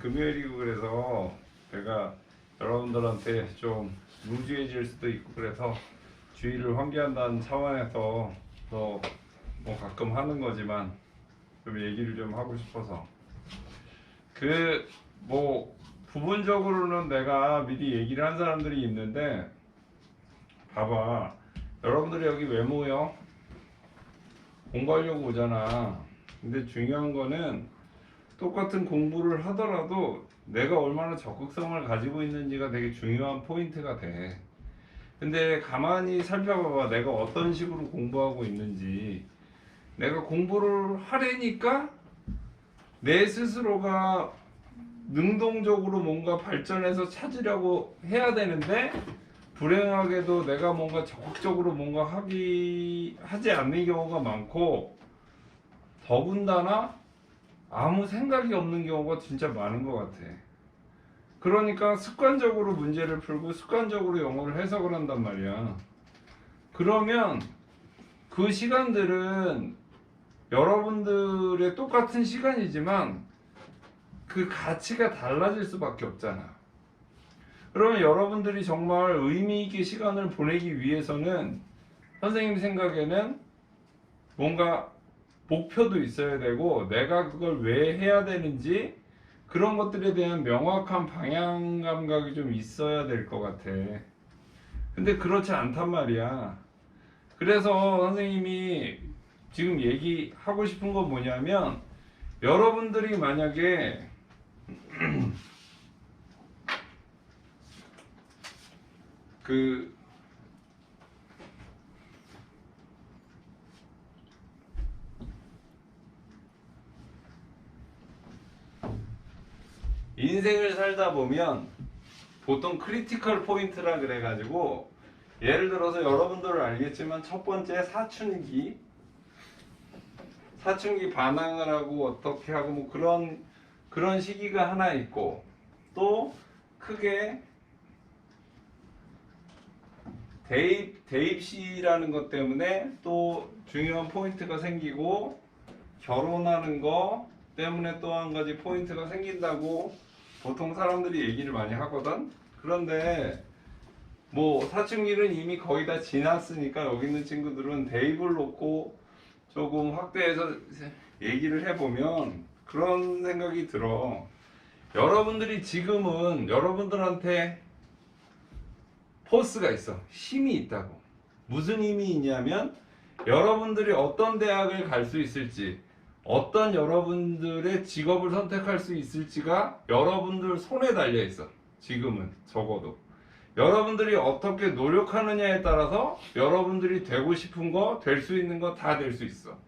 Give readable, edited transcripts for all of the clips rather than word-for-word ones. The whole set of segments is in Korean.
금요일이고 그래서 내가 여러분들한테 좀 루즈해질 수도 있고 그래서 주의를 환기한다는 차원에서 또 뭐 가끔 하는 거지만 좀 얘기를 좀 하고 싶어서 그 뭐 부분적으로는 내가 미리 얘기를 한 사람들이 있는데 봐봐, 여러분들이 여기 왜 모여? 공부하려고 오잖아. 근데 중요한 거는 똑같은 공부를 하더라도 내가 얼마나 적극성을 가지고 있는지가 되게 중요한 포인트가 돼. 근데 가만히 살펴봐봐. 내가 어떤 식으로 공부하고 있는지. 내가 공부를 하려니까 내 스스로가 능동적으로 뭔가 발전해서 찾으려고 해야 되는데 불행하게도 내가 뭔가 적극적으로 뭔가 하지 않는 경우가 많고, 더군다나 아무 생각이 없는 경우가 진짜 많은 것 같아. 그러니까 습관적으로 문제를 풀고 습관적으로 영어를 해석을 한단 말이야. 그러면 그 시간들은 여러분들의 똑같은 시간이지만 그 가치가 달라질 수밖에 없잖아. 그러면 여러분들이 정말 의미 있게 시간을 보내기 위해서는 선생님 생각에는 뭔가 목표도 있어야 되고 내가 그걸 왜 해야 되는지 그런 것들에 대한 명확한 방향 감각이 좀 있어야 될 것 같아. 근데 그렇지 않단 말이야. 그래서 선생님이 지금 얘기하고 싶은 건 뭐냐면, 여러분들이 만약에 그 인생을 살다 보면 보통 크리티컬 포인트라 그래가지고, 예를 들어서 여러분들은 알겠지만 첫 번째 사춘기 반항을 하고 어떻게 하고 뭐 그런 시기가 하나 있고, 또 크게 대입시라는 것 때문에 또 중요한 포인트가 생기고, 결혼하는 거 때문에 또 한 가지 포인트가 생긴다고 보통 사람들이 얘기를 많이 하거든. 그런데 뭐 사춘기는 이미 거의 다 지났으니까 여기 있는 친구들은 대입을 놓고 조금 확대해서 얘기를 해보면 그런 생각이 들어. 여러분들이 지금은 여러분들한테 포스가 있어. 힘이 있다고. 무슨 힘이 있냐면, 여러분들이 어떤 대학을 갈 수 있을지, 어떤 여러분들의 직업을 선택할 수 있을지가 여러분들 손에 달려 있어. 지금은 적어도 여러분들이 어떻게 노력하느냐에 따라서 여러분들이 되고 싶은 거, 될 수 있는 거 다 될 수 있어.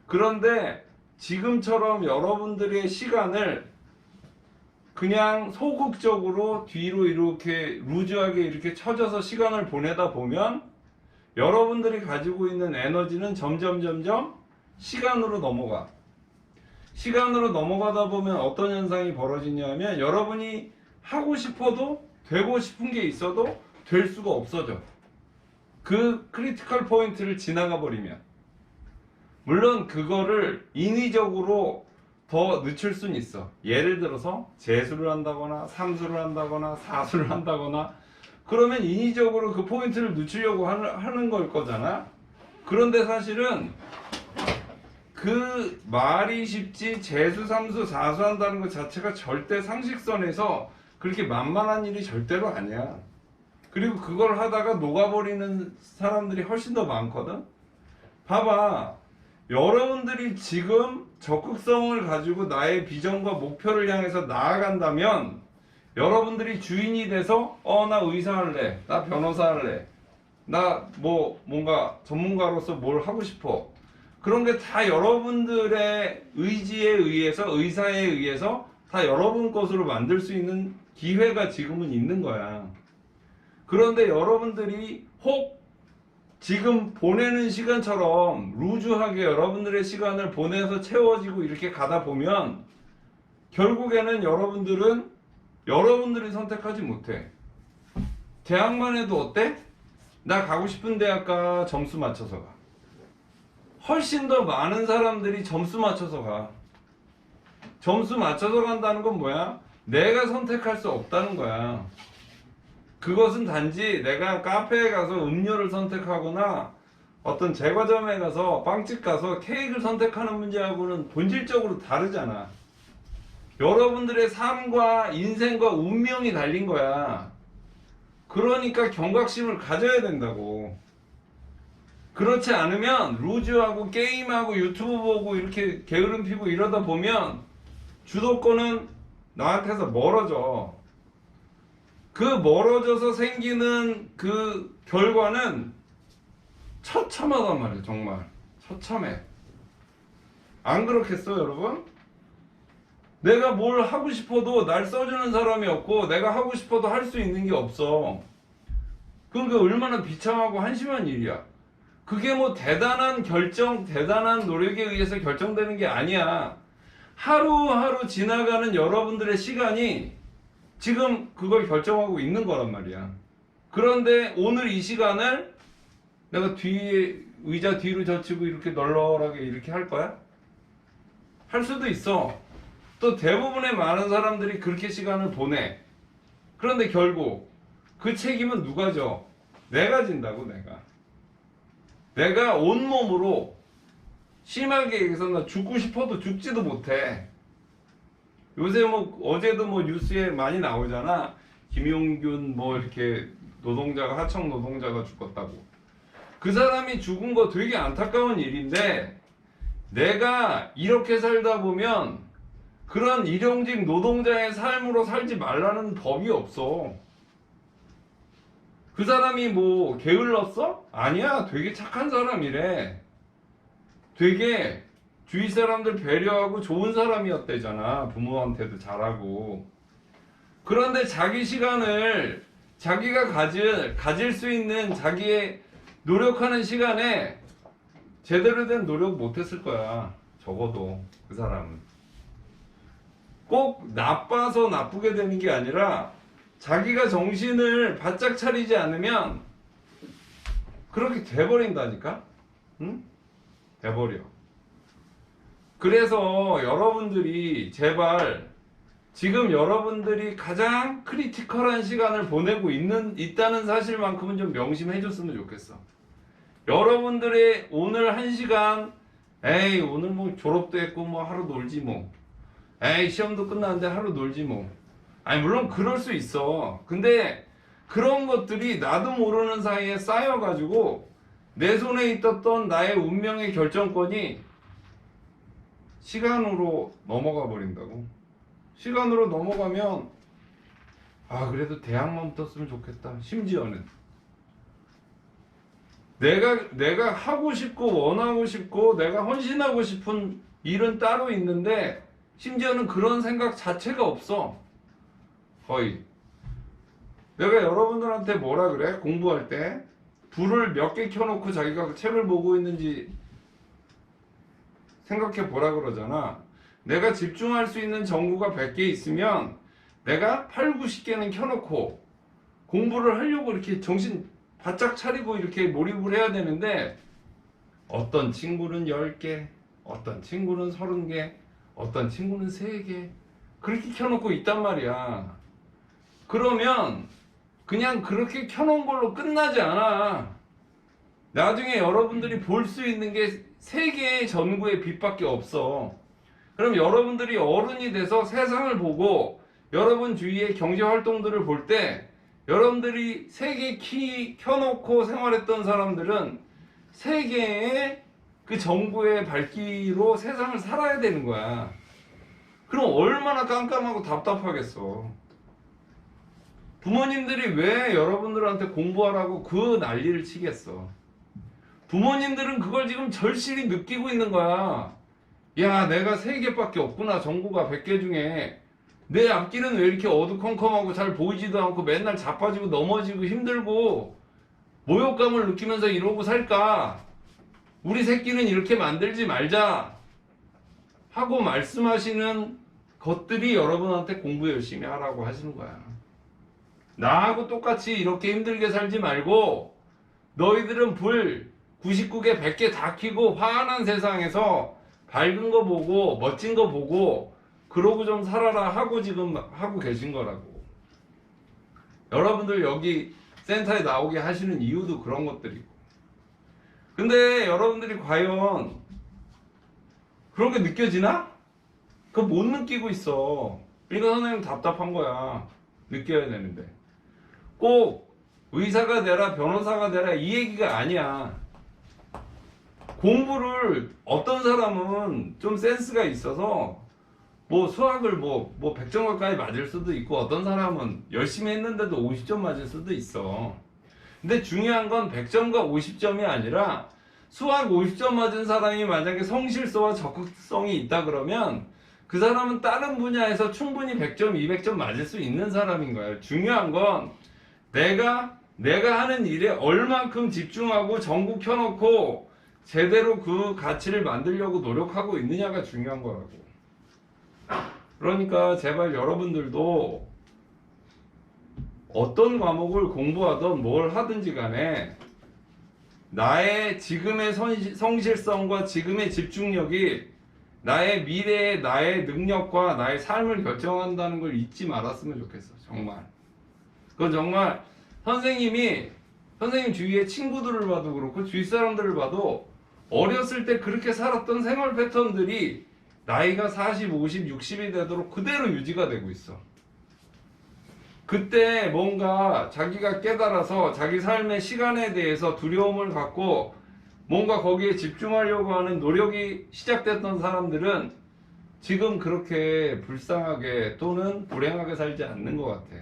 그런데 지금처럼 여러분들의 시간을 그냥 소극적으로 뒤로 이렇게 루즈하게 이렇게 쳐져서 시간을 보내다 보면 여러분들이 가지고 있는 에너지는 점점 시간으로 넘어가. 시간으로 넘어가다 보면 어떤 현상이 벌어지냐면, 여러분이 하고 싶어도 되고 싶은 게 있어도 될 수가 없어져. 그 크리티컬 포인트를 지나가 버리면. 물론 그거를 인위적으로 더 늦출 수는 있어. 예를 들어서 재수를 한다거나 삼수를 한다거나 사수를 한다거나, 그러면 인위적으로 그 포인트를 늦추려고 하는 걸 거잖아. 그런데 사실은 그 말이 쉽지 재수, 삼수, 사수 한다는 것 자체가 절대 상식선에서 그렇게 만만한 일이 절대로 아니야. 그리고 그걸 하다가 녹아버리는 사람들이 훨씬 더 많거든. 봐봐, 여러분들이 지금 적극성을 가지고 나의 비전과 목표를 향해서 나아간다면, 여러분들이 주인이 돼서 나 의사 할래, 나 변호사 할래, 나 뭐 뭔가 전문가로서 뭘 하고 싶어, 그런 게 다 여러분들의 의지에 의해서, 의사에 의해서 다 여러분 것으로 만들 수 있는 기회가 지금은 있는 거야. 그런데 여러분들이 혹 지금 보내는 시간처럼 루즈하게 여러분들의 시간을 보내서 채워지고 이렇게 가다 보면 결국에는 여러분들이 선택하지 못해. 대학만 해도 어때? 나 가고 싶은 대학 가. 점수 맞춰서 가. 훨씬 더 많은 사람들이 점수 맞춰서 가. 점수 맞춰서 간다는 건 뭐야? 내가 선택할 수 없다는 거야. 그것은 단지 내가 카페에 가서 음료를 선택하거나 어떤 제과점에 가서 빵집 가서 케이크를 선택하는 문제하고는 본질적으로 다르잖아. 여러분들의 삶과 인생과 운명이 달린 거야. 그러니까 경각심을 가져야 된다고. 그렇지 않으면 루즈하고 게임하고 유튜브 보고 이렇게 게으름 피고 이러다 보면 주도권은 나한테서 멀어져. 그 멀어져서 생기는 그 결과는 처참하단 말이야. 정말 처참해. 안 그렇겠어 여러분? 내가 뭘 하고 싶어도 날 써주는 사람이 없고 내가 하고 싶어도 할 수 있는 게 없어. 그러니까 얼마나 비참하고 한심한 일이야. 그게 뭐 대단한 결정, 대단한 노력에 의해서 결정되는 게 아니야. 하루하루 지나가는 여러분들의 시간이 지금 그걸 결정하고 있는 거란 말이야. 그런데 오늘 이 시간을 내가 뒤에 의자 뒤로 젖히고 이렇게 널널하게 이렇게 할 거야? 할 수도 있어. 또 대부분의 많은 사람들이 그렇게 시간을 보내. 그런데 결국 그 책임은 누가 져? 내가 진다고. 내가 온몸으로 심하게 얘기해서 나 죽고 싶어도 죽지도 못해. 요새 뭐 어제도 뭐 뉴스에 많이 나오잖아. 김용균 뭐 이렇게 노동자가 하청 노동자가 죽었다고. 그 사람이 죽은 거 되게 안타까운 일인데 내가 이렇게 살다 보면 그런 일용직 노동자의 삶으로 살지 말라는 법이 없어. 그 사람이 뭐 게을렀어? 아니야. 되게 착한 사람이래. 되게 주위 사람들 배려하고 좋은 사람이었대잖아. 부모한테도 잘하고. 그런데 자기 시간을 자기가 가질 수 있는 자기의 노력하는 시간에 제대로 된 노력 못했을 거야. 적어도 그 사람은. 꼭 나빠서 나쁘게 되는 게 아니라 자기가 정신을 바짝 차리지 않으면 그렇게 돼버린다니까? 응? 돼버려. 그래서 여러분들이 제발 지금 여러분들이 가장 크리티컬한 시간을 보내고 있다는 사실만큼은 좀 명심해 줬으면 좋겠어. 여러분들의 오늘 한 시간, 에이 오늘 뭐 졸업도 했고 뭐 하루 놀지 뭐, 에이 시험도 끝났는데 하루 놀지 뭐. 아니 물론 그럴 수 있어. 근데 그런 것들이 나도 모르는 사이에 쌓여가지고 내 손에 있었던 나의 운명의 결정권이 시간으로 넘어가 버린다고. 시간으로 넘어가면 아 그래도 대학만 붙었으면 좋겠다. 심지어는 내가 하고 싶고 원하고 싶고 내가 헌신하고 싶은 일은 따로 있는데 심지어는 그런 생각 자체가 없어. 거의. 내가 여러분들한테 뭐라 그래? 공부할 때 불을 몇 개 켜놓고 자기가 책을 보고 있는지 생각해 보라 그러잖아. 내가 집중할 수 있는 전구가 100개 있으면 내가 8, 90개는 켜놓고 공부를 하려고 이렇게 정신 바짝 차리고 이렇게 몰입을 해야 되는데 어떤 친구는 10개, 어떤 친구는 30개, 어떤 친구는 3개 그렇게 켜놓고 있단 말이야. 그러면 그냥 그렇게 켜놓은 걸로 끝나지 않아. 나중에 여러분들이 볼 수 있는 게 3개의 전구의 빛밖에 없어. 그럼 여러분들이 어른이 돼서 세상을 보고 여러분 주위의 경제 활동들을 볼 때 여러분들이 3개 키 켜놓고 생활했던 사람들은 3개의 그 전구의 밝기로 세상을 살아야 되는 거야. 그럼 얼마나 깜깜하고 답답하겠어. 부모님들이 왜 여러분들한테 공부하라고 그 난리를 치겠어. 부모님들은 그걸 지금 절실히 느끼고 있는 거야. 야 내가 3개밖에 없구나. 전구가 100개 중에 내 앞길은 왜 이렇게 어두컴컴하고 잘 보이지도 않고 맨날 자빠지고 넘어지고 힘들고 모욕감을 느끼면서 이러고 살까. 우리 새끼는 이렇게 만들지 말자 하고 말씀하시는 것들이 여러분한테 공부 열심히 하라고 하시는 거야. 나하고 똑같이 이렇게 힘들게 살지 말고 너희들은 불 99개 100개 다 켜고 환한 세상에서 밝은 거 보고 멋진 거 보고 그러고 좀 살아라 하고 지금 하고 계신 거라고. 여러분들 여기 센터에 나오게 하시는 이유도 그런 것들이고. 근데 여러분들이 과연 그런 게 느껴지나? 그거 못 느끼고 있어. 그러니까 선생님 답답한 거야. 느껴야 되는데. 꼭 의사가 되라, 변호사가 되라 이 얘기가 아니야. 공부를 어떤 사람은 좀 센스가 있어서 뭐 수학을 뭐 100점 가까이 맞을 수도 있고 어떤 사람은 열심히 했는데도 50점 맞을 수도 있어. 근데 중요한 건 100점과 50점이 아니라 수학 50점 맞은 사람이 만약에 성실성과 적극성이 있다 그러면 그 사람은 다른 분야에서 충분히 100점, 200점 맞을 수 있는 사람인 거예요. 중요한 건 내가 하는 일에 얼만큼 집중하고 전구 켜놓고 제대로 그 가치를 만들려고 노력하고 있느냐가 중요한 거라고. 그러니까 제발 여러분들도 어떤 과목을 공부하든 뭘 하든지 간에 나의 지금의 성실성과 지금의 집중력이 나의 미래의 나의 능력과 나의 삶을 결정한다는 걸 잊지 말았으면 좋겠어. 정말. 그건 정말 선생님 주위의 친구들을 봐도 그렇고 주위 사람들을 봐도 어렸을 때 그렇게 살았던 생활 패턴들이 나이가 40, 50, 60이 되도록 그대로 유지가 되고 있어. 그때 뭔가 자기가 깨달아서 자기 삶의 시간에 대해서 두려움을 갖고 뭔가 거기에 집중하려고 하는 노력이 시작됐던 사람들은 지금 그렇게 불쌍하게 또는 불행하게 살지 않는 것 같아.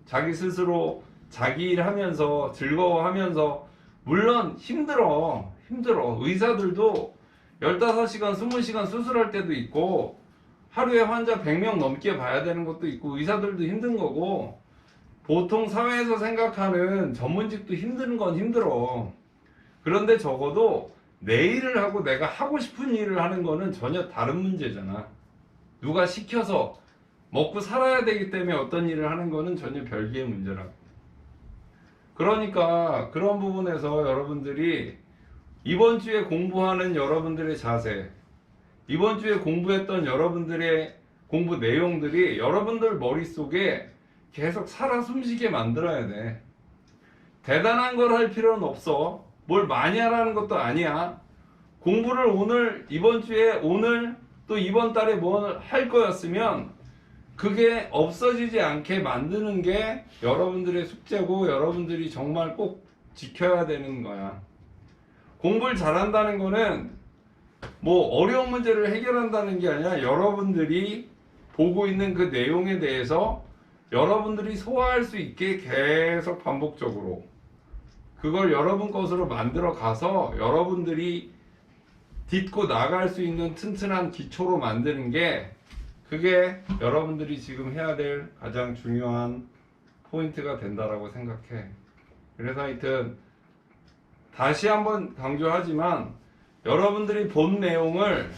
자기 스스로 자기 일 하면서 즐거워하면서 물론 힘들어. 의사들도 15시간, 20시간 수술할 때도 있고 하루에 환자 100명 넘게 봐야 되는 것도 있고 의사들도 힘든 거고 보통 사회에서 생각하는 전문직도 힘든 건 힘들어. 그런데 적어도 내 일을 하고 내가 하고 싶은 일을 하는 거는 전혀 다른 문제잖아. 누가 시켜서 먹고 살아야 되기 때문에 어떤 일을 하는 거는 전혀 별개의 문제라고. 그러니까 그런 부분에서 여러분들이 이번 주에 공부하는 여러분들의 자세, 이번 주에 공부했던 여러분들의 공부 내용들이 여러분들 머릿속에 계속 살아 숨쉬게 만들어야 돼. 대단한 걸 할 필요는 없어. 뭘 많이 하라는 것도 아니야. 공부를 오늘, 이번 주에 오늘 또 이번 달에 뭘 할 거였으면 그게 없어지지 않게 만드는 게 여러분들의 숙제고 여러분들이 정말 꼭 지켜야 되는 거야. 공부를 잘한다는 거는 뭐 어려운 문제를 해결한다는 게 아니라 여러분들이 보고 있는 그 내용에 대해서 여러분들이 소화할 수 있게 계속 반복적으로 그걸 여러분 것으로 만들어 가서 여러분들이 딛고 나갈 수 있는 튼튼한 기초로 만드는 게 그게 여러분들이 지금 해야 될 가장 중요한 포인트가 된다라고 생각해. 그래서 하여튼 다시 한번 강조하지만 여러분들이 본 내용을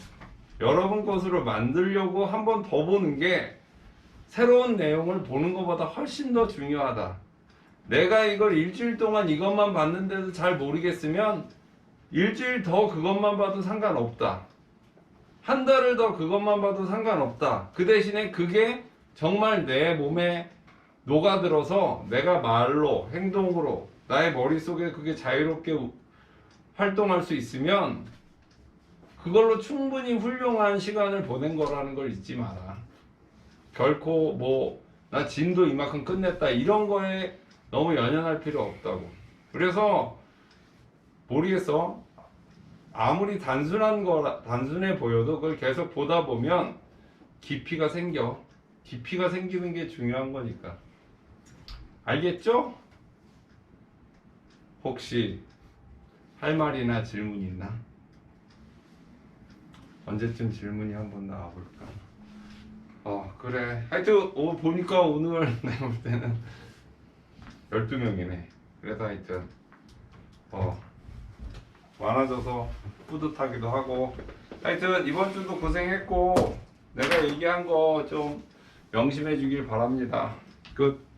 여러분 것으로 만들려고 한 번 더 보는 게 새로운 내용을 보는 것보다 훨씬 더 중요하다. 내가 이걸 일주일 동안 이것만 봤는데도 잘 모르겠으면 일주일 더 그것만 봐도 상관없다. 한 달을 더 그것만 봐도 상관없다. 그 대신에 그게 정말 내 몸에 녹아들어서 내가 말로, 행동으로, 나의 머릿속에 그게 자유롭게 활동할 수 있으면 그걸로 충분히 훌륭한 시간을 보낸 거라는 걸 잊지 마라. 결코 뭐 나 진도 이만큼 끝냈다 이런 거에 너무 연연할 필요 없다고. 그래서 모르겠어. 아무리 단순해 보여도 그걸 계속 보다 보면 깊이가 생겨. 깊이가 생기는 게 중요한 거니까. 알겠죠? 혹시 할 말이나 질문 있나? 언제쯤 질문이 한번 나와볼까? 그래. 하여튼 보니까 오늘 내가 볼 때는 12명이네. 그래서 하여튼 많아져서 뿌듯하기도 하고. 하여튼 이번 주도 고생했고 내가 얘기한 거 좀 명심해 주길 바랍니다. 끝.